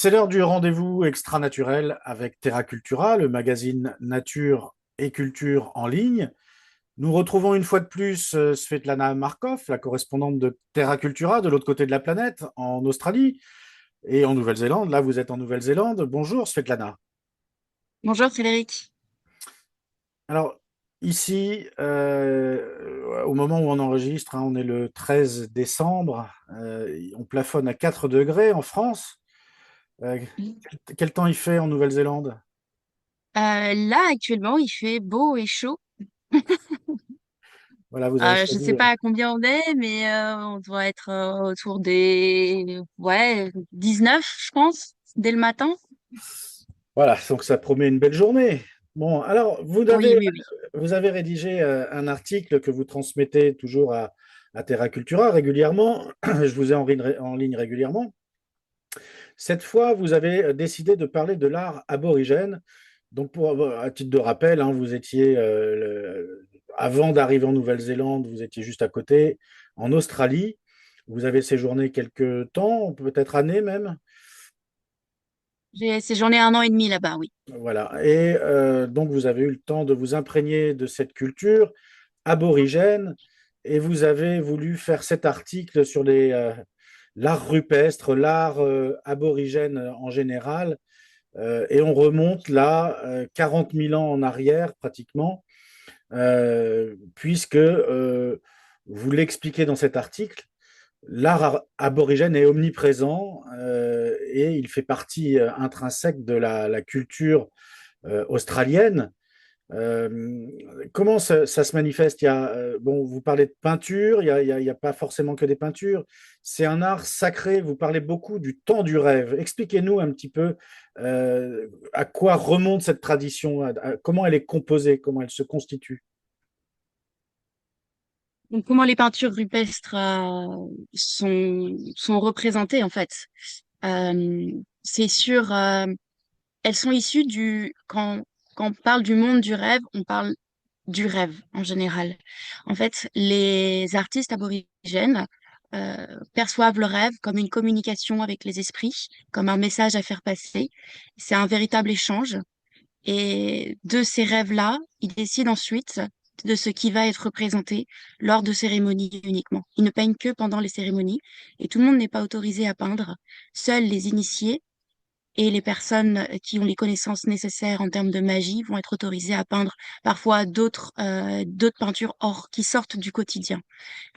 C'est l'heure du rendez-vous extra-naturel avec Terra Cultura, le magazine nature et culture en ligne. Nous retrouvons une fois de plus Svetlana Markov, la correspondante de Terra Cultura de l'autre côté de la planète, en Australie et en Nouvelle-Zélande. Là, vous êtes en Nouvelle-Zélande. Bonjour Svetlana. Bonjour Frédéric. Alors, ici, au moment où on enregistre, hein, on est le 13 décembre, on plafonne à 4 degrés en France. Euh, quel temps il fait en Nouvelle-Zélande? Là, actuellement, il fait beau et chaud. Voilà, vous avez Je choisi. sais pas à combien on est, mais on doit être autour des 19, je pense, dès le matin. Voilà, donc ça promet une belle journée. Bon, alors, Oui, oui, oui. vous avez rédigé un article que vous transmettez toujours à Terra Cultura régulièrement. Je vous ai en ligne régulièrement. Cette fois, vous avez décidé de parler de l'art aborigène. Donc, à titre de rappel, hein, vous étiez, avant d'arriver en Nouvelle-Zélande, vous étiez juste à côté, en Australie. Vous avez séjourné quelques temps, peut-être années même. J'ai séjourné 1 an et demi là-bas, oui. Voilà. Et donc, vous avez eu le temps de vous imprégner de cette culture aborigène et vous avez voulu faire cet article sur l'art rupestre, l'art aborigène en général. Et on remonte là 40 000 ans en arrière pratiquement, puisque vous l'expliquez dans cet article, l'art aborigène est omniprésent et il fait partie intrinsèque de la culture australienne. Euh, Comment ça se manifeste? Bon, vous parlez de peinture, il y a pas forcément que des peintures. C'est un art sacré. Vous parlez beaucoup du temps du rêve. Expliquez-nous un petit peu à quoi remonte cette tradition, comment elle est composée, comment elle se constitue. Donc, comment les peintures rupestres sont représentées, en fait. C'est sûr, elles sont issues quand on parle du monde du rêve, on parle du rêve en général. En fait, les artistes aborigènes perçoivent le rêve comme une communication avec les esprits, comme un message à faire passer. C'est un véritable échange. Et de ces rêves-là, ils décident ensuite de ce qui va être représenté lors de cérémonies uniquement. Ils ne peignent que pendant les cérémonies et tout le monde n'est pas autorisé à peindre. Seuls les initiés et les personnes qui ont les connaissances nécessaires en termes de magie vont être autorisées à peindre parfois d'autres peintures hors qui sortent du quotidien,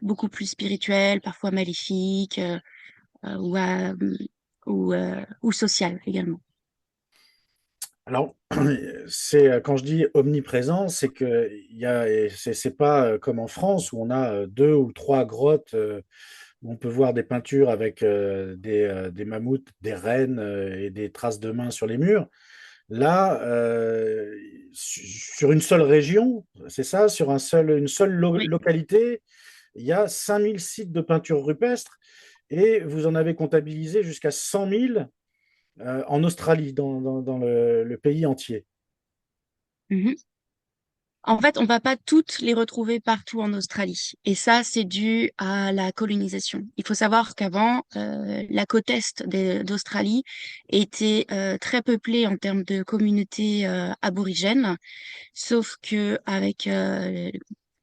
beaucoup plus spirituelles, parfois maléfiques euh, ou euh, ou sociales également. Alors, c'est quand je dis omniprésent, c'est que c'est pas comme en France où on a deux ou trois grottes où on peut voir des peintures avec des mammouths, des rennes et des traces de mains sur les murs. Là, sur une seule région, c'est ça, sur une seule Oui. localité, il y a 5000 sites de peinture rupestre et vous en avez comptabilisé jusqu'à 100 000 en Australie, dans le pays entier. Mhm. En fait, on va pas toutes les retrouver partout en Australie. Et ça, c'est dû à la colonisation. Il faut savoir qu'avant, la côte est d'Australie était très peuplée en termes de communautés aborigènes. Sauf que avec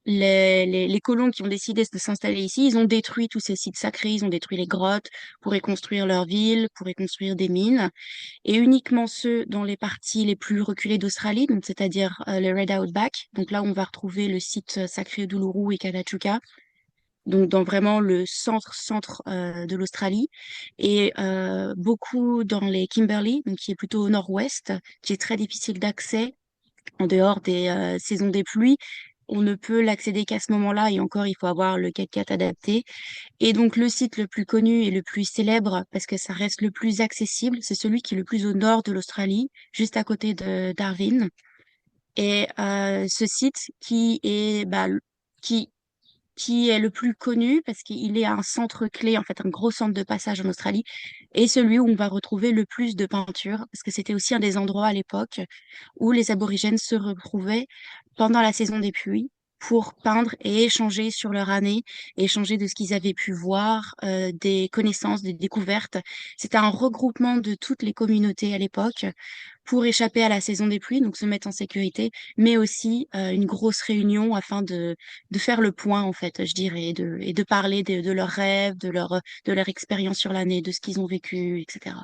les colons qui ont décidé de s'installer ici, ils ont détruit tous ces sites sacrés, ils ont détruit les grottes pour y construire leurs villes, pour y construire des mines, et uniquement ceux dans les parties les plus reculées d'Australie, donc c'est-à-dire le Red Outback, donc là où on va retrouver le site sacré d'Uluru et Kalachuka, donc dans vraiment le centre de l'Australie, et beaucoup dans les Kimberley, donc qui est plutôt au nord-ouest, qui est très difficile d'accès en dehors des saisons des pluies. On ne peut l'accéder qu'à ce moment-là et encore, il faut avoir le 4x4 adapté. Et donc, le site le plus connu et le plus célèbre, parce que ça reste le plus accessible, c'est celui qui est le plus au nord de l'Australie, juste à côté de Darwin. Et ce site qui qui est le plus connu parce qu'il est un centre clé, en fait, un gros centre de passage en Australie, et celui où on va retrouver le plus de peintures, parce que c'était aussi un des endroits à l'époque où les aborigènes se retrouvaient pendant la saison des pluies pour peindre et échanger sur leur année, échanger de ce qu'ils avaient pu voir, des connaissances, des découvertes. C'était un regroupement de toutes les communautés à l'époque pour échapper à la saison des pluies, donc se mettre en sécurité, mais aussi une grosse réunion afin de faire le point, en fait, je dirais, et de parler de leurs rêves, de leur expérience sur l'année, de ce qu'ils ont vécu, etc.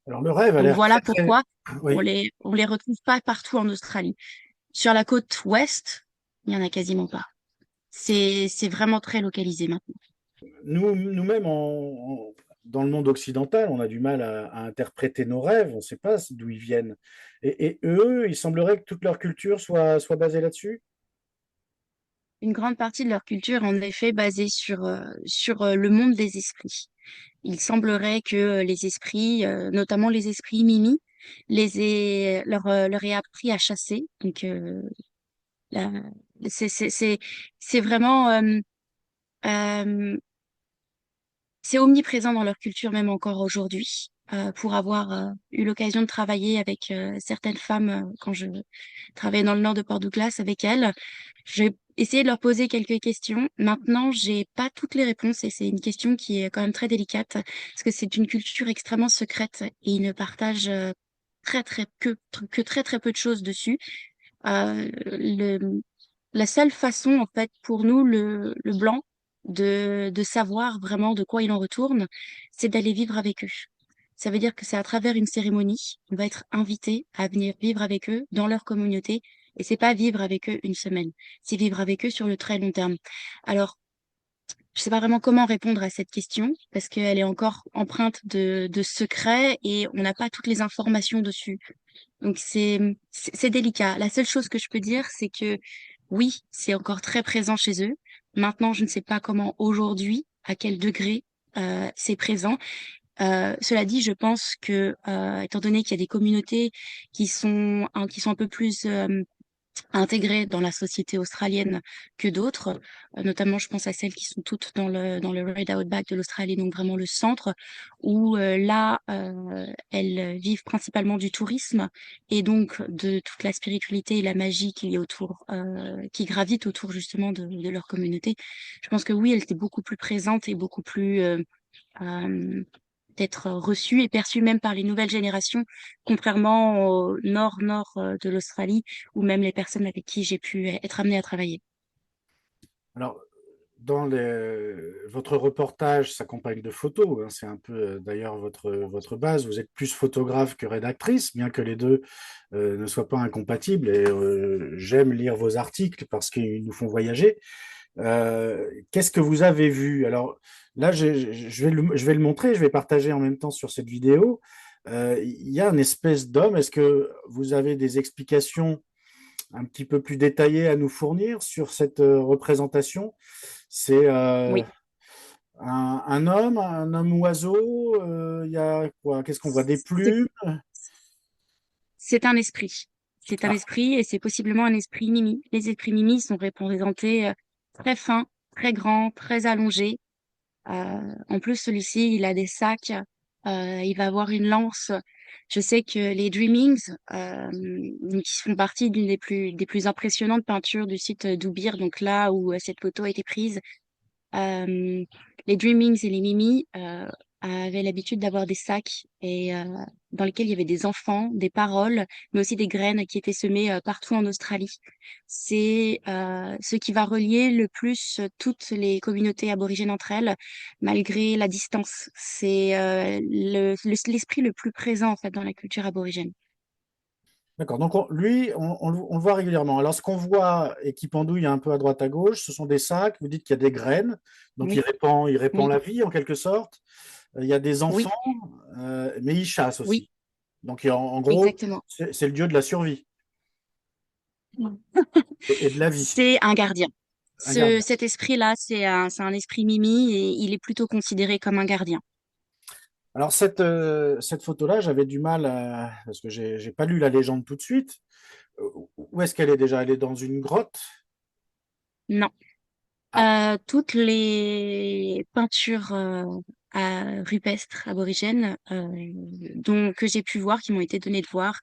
Alors, le rêve a Donc l'air très, voilà très... pourquoi Oui. on les retrouve pas partout en Australie. Sur la côte ouest, il y en a quasiment pas. C'est vraiment très localisé maintenant. Nous-mêmes, dans le monde occidental, on a du mal à interpréter nos rêves, on ne sait pas d'où ils viennent. Et eux, il semblerait que toute leur culture soit basée là-dessus. Une grande partie de leur culture est en effet basée sur le monde des esprits. Il semblerait que les esprits, notamment les esprits Mimi, leur aient appris à chasser. Donc, la- c'est c'est- c'est- c'est vraiment euh, c'est omniprésent dans leur culture même encore aujourd'hui. Pour avoir eu l'occasion de travailler avec certaines femmes quand je travaillais dans le nord de Port-Douglas avec elles, j'ai essayé de leur poser quelques questions. Maintenant, j'ai pas toutes les réponses et c'est une question qui est quand même très délicate parce que c'est une culture extrêmement secrète et ils ne partagent que très très peu de choses dessus. La seule façon, en fait, pour nous, le blanc, de savoir vraiment de quoi il en retourne, c'est d'aller vivre avec eux. Ça veut dire que c'est à travers une cérémonie, on va être invité à venir vivre avec eux dans leur communauté. Et c'est pas vivre avec eux une semaine, c'est vivre avec eux sur le très long terme. Alors, je sais pas vraiment comment répondre à cette question parce qu'elle est encore empreinte de secret et on n'a pas toutes les informations dessus. Donc c'est délicat. La seule chose que je peux dire, c'est que oui, c'est encore très présent chez eux. Maintenant, je ne sais pas comment aujourd'hui, à quel degré c'est présent. Cela dit, je pense que étant donné qu'il y a des communautés qui sont un peu plus intégrées dans la société australienne que d'autres, notamment je pense à celles qui sont toutes dans le Red Outback de l'Australie, donc vraiment le centre, où là, elles vivent principalement du tourisme et donc de toute la spiritualité et la magie qui est autour, qui gravite autour justement de leur communauté. Je pense que oui, elle était beaucoup plus présente et beaucoup plus euh, d'être reçue et perçue même par les nouvelles générations, contrairement au nord-nord de l'Australie, ou même les personnes avec qui j'ai pu être amenée à travailler. Alors, votre reportage s'accompagne de photos, hein, c'est un peu d'ailleurs votre base. Vous êtes plus photographe que rédactrice, bien que les deux ne soient pas incompatibles. Et j'aime lire vos articles parce qu'ils nous font voyager. Qu'est-ce que vous avez vu? Alors là, je vais le montrer, je vais partager en même temps sur cette vidéo. Il y a une espèce d'homme. Est-ce que vous avez des explications un petit peu plus détaillées à nous fournir sur cette représentation? C'est Oui, un homme oiseau. Il y a quoi? Qu'est-ce qu'on voit? Des c'est plumes? c'est un esprit. C'est un Ah, esprit et c'est possiblement un esprit Mimi. Les esprits Mimi sont représentés très fins, très grands, très allongés. En plus, celui-ci, il a des sacs, il va avoir une lance. Je sais que les Dreamings, qui font partie d'une des plus impressionnantes peintures du site d'Oubir, donc là où cette photo a été prise, euh, les Dreamings et les Mimi avaient l'habitude d'avoir des sacs et dans lesquels il y avait des enfants, des paroles, mais aussi des graines qui étaient semées partout en Australie. C'est ce qui va relier le plus toutes les communautés aborigènes entre elles, malgré la distance. C'est l'esprit le plus présent en fait dans la culture aborigène. d'accord. Donc lui, on le voit régulièrement. Alors ce qu'on voit et qui pendouille un peu à droite à gauche, ce sont des sacs. Vous dites qu'il y a des graines. Donc Oui, il répand oui, la vie en quelque sorte. Il y a des oui, enfants, mais il chasse oui, aussi. Donc en gros, exactement. c'est le dieu de la survie et de la vie, C'est un gardien. un gardien. Cet esprit-là, c'est un esprit Mimi et il est plutôt considéré comme un gardien. Alors cette photo-là, j'avais du mal parce que j'ai pas lu la légende tout de suite. Où est-ce qu'elle est déjà? Elle est dans une grotte. Non. Ah, Toutes les peintures rupestres aborigènes que j'ai pu voir, qui m'ont été donnés de voir,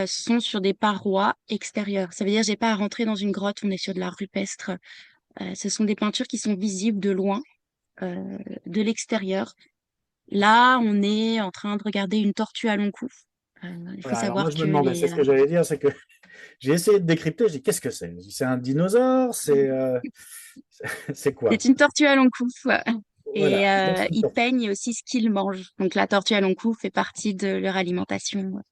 sont sur des parois extérieures. Ça veut dire j'ai pas à rentrer dans une grotte, on est sur de l'art rupestre. Ce sont des peintures qui sont visibles de loin, de l'extérieur. Là, on est en train de regarder une tortue à long cou. Il faut Voilà, alors moi savoir je me que demandais, c'est ce que j'allais dire, c'est que j'ai essayé de décrypter, je dis qu'est-ce que c'est? Je dis, c'est un dinosaure, c'est quoi? c'est une tortue à long cou. Ouais. Voilà, Et donc c'est une ils tortue. peignent aussi ce qu'ils mangent. Donc la tortue à long cou fait partie de leur alimentation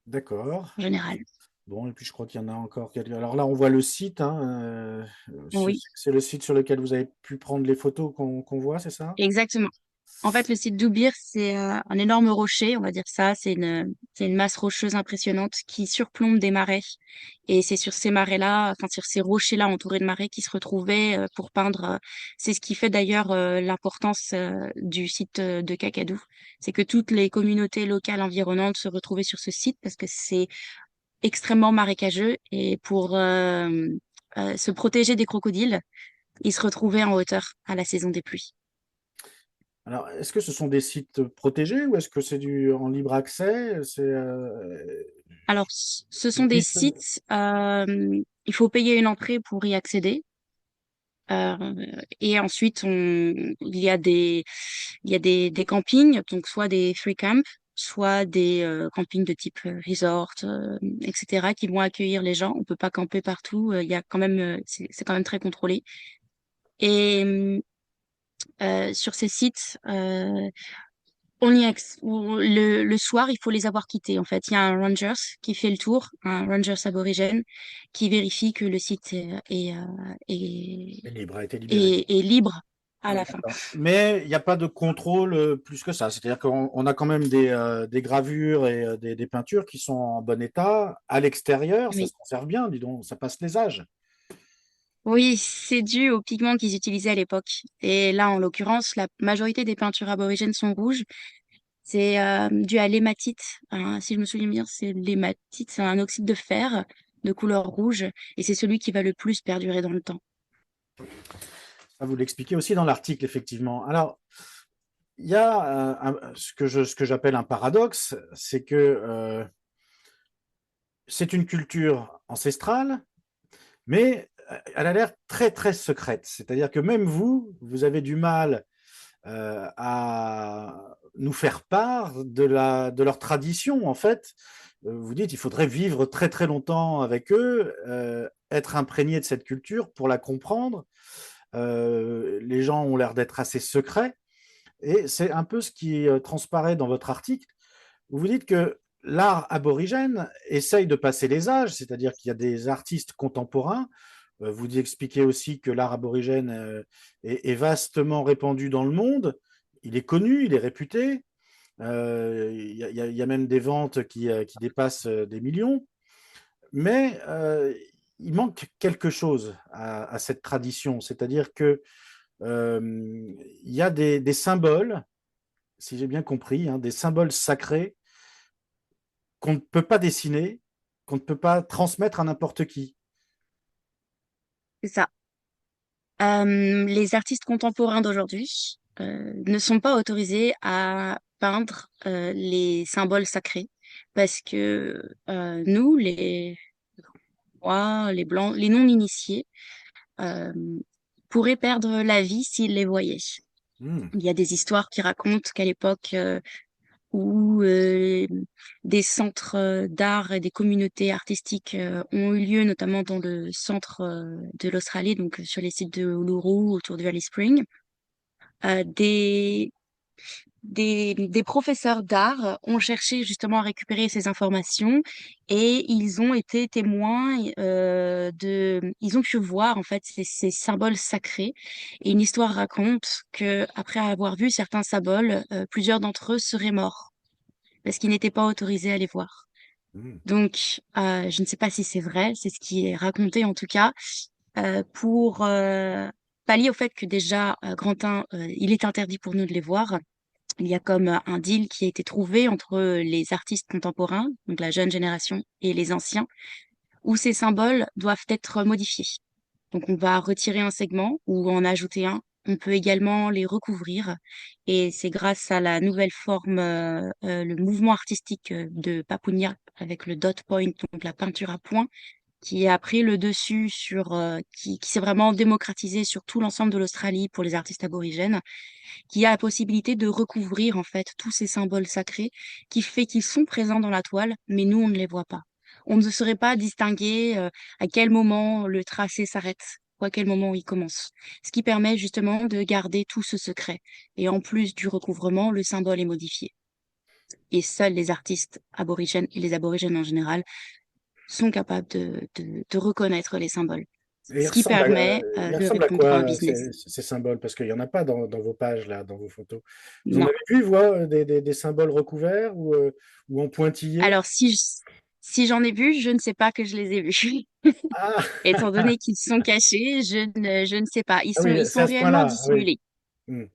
D'accord. en général. Bon, et puis je crois qu'il y en a encore quelques. Alors là, on voit le site, hein, Oui, c'est le site sur lequel vous avez pu prendre les photos qu'on voit, c'est ça? exactement. En fait, le site d'Oubir, c'est un énorme rocher, on va dire ça. C'est une masse rocheuse impressionnante qui surplombe des marais. Et c'est sur ces marais-là, enfin sur ces rochers-là entourés de marais qui se retrouvaient pour peindre. C'est ce qui fait d'ailleurs l'importance du site de Kakadou. C'est que toutes les communautés locales environnantes se retrouvaient sur ce site parce que c'est extrêmement marécageux. Et pour se protéger des crocodiles, ils se retrouvaient en hauteur à la saison des pluies. Alors, est-ce que ce sont des sites protégés ou est-ce que c'est du en libre accès? Alors, ce sont des Puis, sites, il faut payer une entrée pour y accéder. Et ensuite, il y a des campings, donc soit des free camps, soit des campings de type resort, etc., qui vont accueillir les gens. On peut pas camper partout. Il y a quand même, c'est quand même très contrôlé. Et sur ces sites, le soir, il faut les avoir quittés. En fait, il y a un rangers qui fait le tour, un rangers aborigène, qui vérifie que le site est libre, a été libéré. est libre à la fin. D'accord. Mais il n'y a pas de contrôle plus que ça. C'est-à-dire qu'on a quand même des gravures et des peintures qui sont en bon état. À l'extérieur, ça Oui. se conserve bien, dis donc, ça passe les âges. Oui, c'est dû aux pigments qu'ils utilisaient à l'époque. Et là, en l'occurrence, la majorité des peintures aborigènes sont rouges. C'est dû à l'hématite, hein. Si je me souviens bien, c'est l'hématite, c'est un oxyde de fer de couleur rouge, et c'est celui qui va le plus perdurer dans le temps. Ça, vous l'expliquez aussi dans l'article, effectivement. Alors, il y a ce que j'appelle un paradoxe, c'est que c'est une culture ancestrale, mais elle a l'air très, très secrète. C'est-à-dire que même vous, vous avez du mal à nous faire part de leur tradition, en fait. Vous dites, il faudrait vivre très, très longtemps avec eux, être imprégné de cette culture pour la comprendre. Les gens ont l'air d'être assez secrets. Et c'est un peu ce qui transparaît dans votre article. Vous dites que l'art aborigène essaye de passer les âges, c'est-à-dire qu'il y a des artistes contemporains. Vous expliquez aussi que l'art aborigène est vastement répandu dans le monde. Il est connu, il est réputé. Il y a même des ventes qui dépassent des millions. Mais il manque quelque chose à cette tradition, c'est-à-dire que il y a des symboles, si j'ai bien compris, hein, des symboles sacrés qu'on ne peut pas dessiner, qu'on ne peut pas transmettre à n'importe qui. C'est ça. Les artistes contemporains d'aujourd'hui ne sont pas autorisés à peindre les symboles sacrés parce que nous, les Noirs, les Blancs, les non-initiés, euh, pourraient perdre la vie s'ils les voyaient. Hmm. Il y a des histoires qui racontent qu'à l'époque où des centres d'art et des communautés artistiques ont eu lieu, notamment dans le centre de l'Australie, donc sur les sites de Uluru, autour de Alice Spring, euh, des, des professeurs d'art ont cherché justement à récupérer ces informations et ils ont été témoins ils ont pu voir en fait ces symboles sacrés. Et une histoire raconte que après avoir vu certains symboles, plusieurs d'entre eux seraient morts parce qu'ils n'étaient pas autorisés à les voir. Hmm. Donc, je ne sais pas si c'est vrai, c'est ce qui est raconté en tout cas, pour pallier au fait que déjà, Grantin, il est interdit pour nous de les voir. Il y a comme un deal qui a été trouvé entre les artistes contemporains, donc la jeune génération, et les anciens, où ces symboles doivent être modifiés. Donc, on va retirer un segment ou en ajouter un on peut également les recouvrir. Et c'est grâce à la nouvelle forme, le mouvement artistique de Papunya avec le dot point, donc la peinture à point, qui a pris le dessus qui s'est vraiment démocratisé sur tout l'ensemble de l'Australie pour les artistes aborigènes, qui a la possibilité de recouvrir en fait tous ces symboles sacrés, qui fait qu'ils sont présents dans la toile, mais nous on ne les voit pas. On ne saurait pas distinguer à quel moment le tracé s'arrête ou à quel moment il commence. Ce qui permet justement de garder tout ce secret. Et en plus du recouvrement, le symbole est modifié. Et seuls les artistes aborigènes et les aborigènes en général sont capables de reconnaître les symboles. Et Ce qui permet ils de ressemblent à répondre à un quoi business. ces symboles? Parce qu'il n'y en a pas dans vos pages, là, dans vos photos. Vous en Non. avez vu, vous, des symboles recouverts ou en pointillés? Alors, si j'en ai vu, je ne sais pas que je les ai vus. Ah, Étant donné qu'ils sont cachés, je ne sais pas. ah oui, Ils c'est sont à ce réellement point-là. Ah oui. dissimulés. Hmm.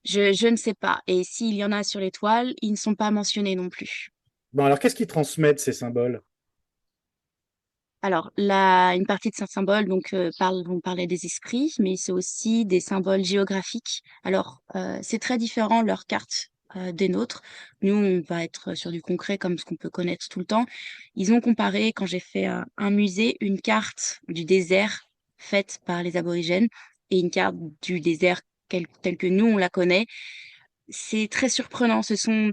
Je ne sais pas. Et s'il y en a sur les toiles, ils ne sont pas mentionnés non plus. Bon, alors qu'est-ce qu'ils transmettent, ces symboles? Alors, une partie de ces symboles vont parler des esprits, mais c'est aussi des symboles géographiques. Alors, c'est très différent leur carte des nôtres. Nous, on va être sur du concret comme ce qu'on peut connaître tout le temps. Ils ont comparé, quand j'ai fait un musée, une carte du désert faite par les aborigènes et une carte du désert telle que nous, on la connaît. C'est très surprenant. Ce sont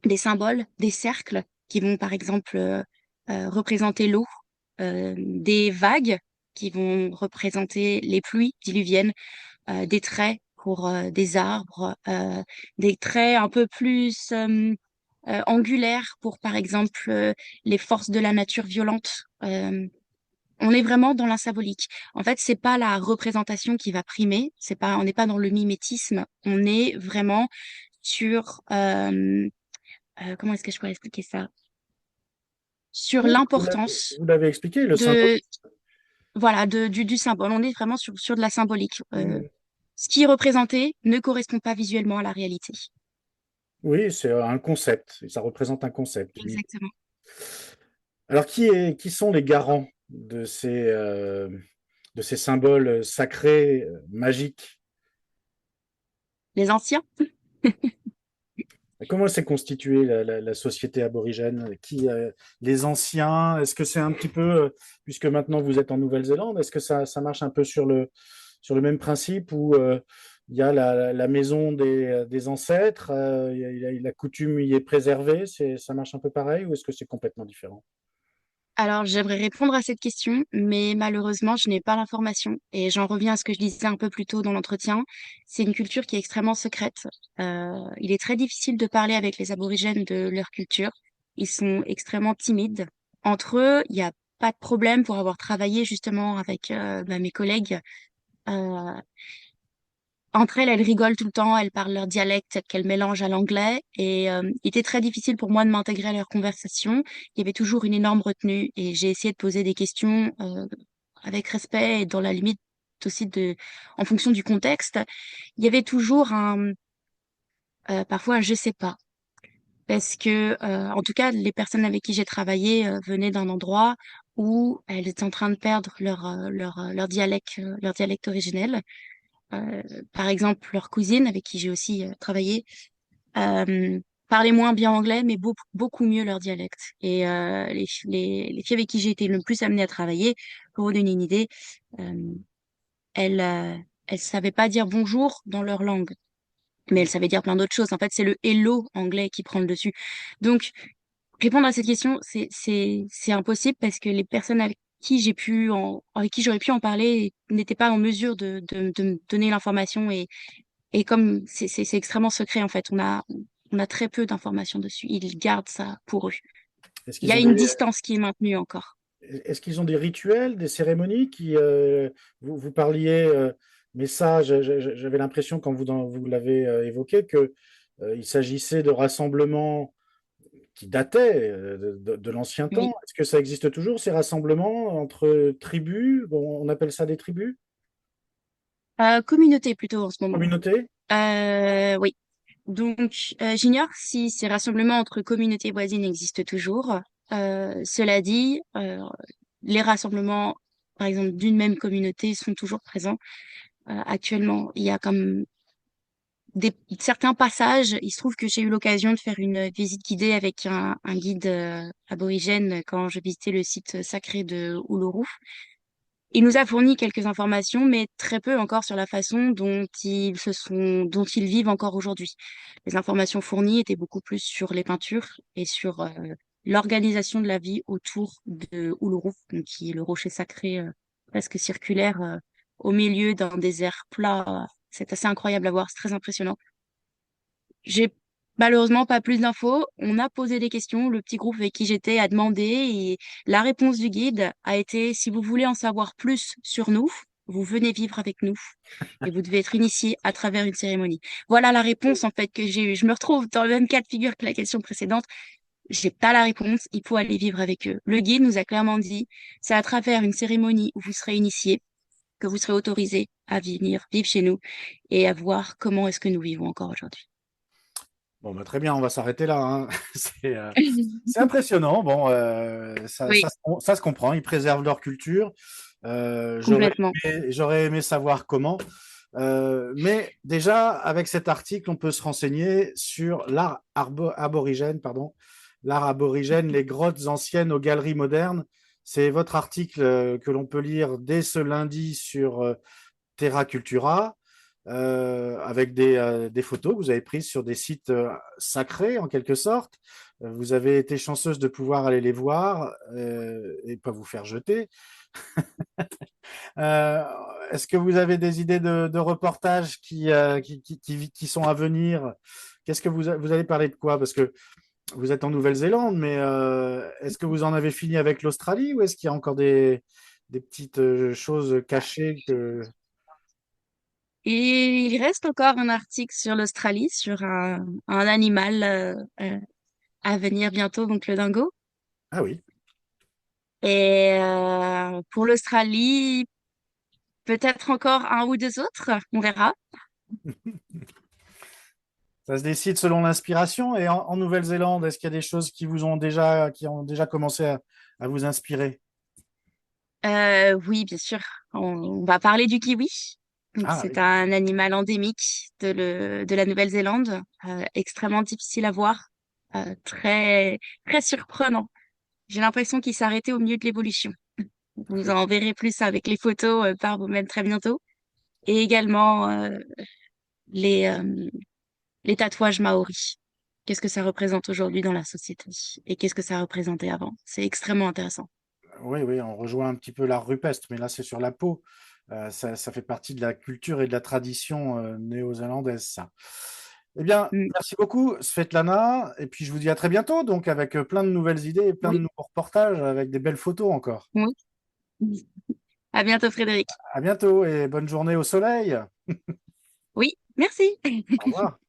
des symboles, des cercles qui vont par exemple représenter l'eau, des vagues qui vont représenter les pluies diluviennes, des traits pour des arbres, des traits un peu plus angulaires pour par exemple les forces de la nature violente. On est vraiment dans la symbolique. En fait, c'est pas la représentation qui va primer, on n'est pas dans le mimétisme, on est vraiment sur comment est-ce que je pourrais expliquer ça? Sur Oui, l'importance vous l'avez expliqué, le symbole. de, voilà, du symbole. On est vraiment sur de la symbolique. Hmm. Ce qui est représenté ne correspond pas visuellement à la réalité. Oui, c'est un concept. Ça représente un concept, oui. Exactement. Alors, qui sont les garants de ces symboles sacrés, magiques? Les anciens? Comment s'est constituée la société aborigène? Les anciens? Est-ce que c'est un petit peu, puisque maintenant vous êtes en Nouvelle-Zélande, est-ce que ça marche un peu sur le même principe où il y a la maison des ancêtres, la coutume y est préservée, ça marche un peu pareil ou est-ce que c'est complètement différent? Alors, j'aimerais répondre à cette question, mais malheureusement, je n'ai pas l'information. Et j'en reviens à ce que je disais un peu plus tôt dans l'entretien. C'est une culture qui est extrêmement secrète. Il est très difficile de parler avec les aborigènes de leur culture. Ils sont extrêmement timides. Entre eux, il n'y a pas de problème pour avoir travaillé justement avec mes collègues. Euh, Entre elles, elles rigolent tout le temps, elles parlent leur dialecte qu'elles mélangent à l'anglais. Et il était très difficile pour moi de m'intégrer à leur conversation. Il y avait toujours une énorme retenue et j'ai essayé de poser des questions avec respect et dans la limite aussi en fonction du contexte. Il y avait toujours parfois un je sais pas. Parce que, en tout cas, les personnes avec qui j'ai travaillé venaient d'un endroit où elles étaient en train de perdre leur dialecte originel. Euh, Par exemple, leur cousine, avec qui j'ai aussi travaillé, parlait moins bien anglais, mais beaucoup mieux leur dialecte. Et les filles avec qui j'ai été le plus amenée à travailler, pour vous donner une idée, euh, elles elles savaient pas dire bonjour dans leur langue, mais elles savaient dire plein d'autres choses. En fait, c'est le hello anglais qui prend le dessus. Donc, répondre à cette question, c'est impossible parce que les personnes avec qui j'aurais pu en parler n'étaient pas en mesure de me donner l'information et comme c'est extrêmement secret, en fait, on a très peu d'informations dessus. Ils gardent ça pour eux. Est-ce Il y qu'ils a ont une des, distance qui est maintenue encore. Est-ce qu'ils ont des rituels, des cérémonies vous parliez, mais ça, j'avais l'impression quand vous l'avez évoqué que il s'agissait de rassemblements qui dataient de l'ancien temps. Oui. Est-ce que ça existe toujours, ces rassemblements entre tribus? Bon, on appelle ça des tribus? Communauté plutôt en ce moment. Communautés? Oui. Donc, j'ignore si ces rassemblements entre communautés voisines existent toujours. Cela dit, les rassemblements, par exemple, d'une même communauté sont toujours présents. actuellement. Il y a comme certains passages. Il se trouve que j'ai eu l'occasion de faire une visite guidée avec un guide aborigène quand je visitais le site sacré de Uluru. Il nous a fourni quelques informations, mais très peu encore sur la façon dont ils vivent encore aujourd'hui. Les informations fournies étaient beaucoup plus sur les peintures et sur l'organisation de la vie autour de Uluru, donc qui est le rocher sacré presque circulaire au milieu d'un désert plat. C'est assez incroyable à voir, c'est très impressionnant. J'ai malheureusement pas plus d'infos. On a posé des questions. Le petit groupe avec qui j'étais a demandé et la réponse du guide a été, si vous voulez en savoir plus sur nous, vous venez vivre avec nous et vous devez être initié à travers une cérémonie. Voilà la réponse en fait que j'ai eue. Je me retrouve dans le même cas de figure que la question précédente. J'ai pas la réponse. Il faut aller vivre avec eux. Le guide nous a clairement dit, c'est à travers une cérémonie où vous serez initié que vous serez autorisé à venir vivre chez nous et à voir comment est-ce que nous vivons encore aujourd'hui. Bon, bah, très bien, on va s'arrêter là, hein. C'est impressionnant. Bon, Oui, ça se comprend. Ils préservent leur culture. complètement. J'aurais aimé savoir comment. Mais déjà, avec cet article, on peut se renseigner sur aborigène, pardon, l'art aborigène, les grottes anciennes aux galeries modernes. C'est votre article que l'on peut lire dès ce lundi sur Terra Cultura, avec des photos que vous avez prises sur des sites sacrés en quelque sorte. Vous avez été chanceuse de pouvoir aller les voir et pas vous faire jeter. Euh, Est-ce que vous avez des idées de reportages qui sont à venir? Qu'est-ce que vous allez parler de quoi? Parce que vous êtes en Nouvelle-Zélande, mais est-ce que vous en avez fini avec l'Australie ou est-ce qu'il y a encore des petites choses cachées que... Et il reste encore un article sur l'Australie, sur un animal à venir bientôt, donc le dingo. Ah oui, Et pour l'Australie, peut-être encore un ou deux autres, on verra. ça se décide selon l'inspiration. Et en Nouvelle-Zélande, est-ce qu'il y a des choses qui ont déjà commencé à vous inspirer? Oui, bien sûr. On va parler du kiwi. Donc, Ah c'est oui, un animal endémique de la Nouvelle-Zélande, extrêmement difficile à voir, très, très surprenant. J'ai l'impression qu'il s'est arrêté au milieu de l'évolution. Vous en verrez plus avec les photos par vous-même très bientôt. Et également les, euh, les tatouages maoris. Qu'est-ce que ça représente aujourd'hui dans la société et qu'est-ce que ça représentait avant? C'est extrêmement intéressant. oui, oui, on rejoint un petit peu l'art rupestre, mais là c'est sur la peau. Ça fait partie de la culture et de la tradition néo-zélandaise, ça. Eh bien, Mm. merci beaucoup, Svetlana. Et puis je vous dis à très bientôt, donc avec plein de nouvelles idées et plein de Oui, nouveaux reportages avec des belles photos encore. oui. À bientôt, Frédéric. À bientôt et bonne journée au soleil. Oui, merci. Au revoir.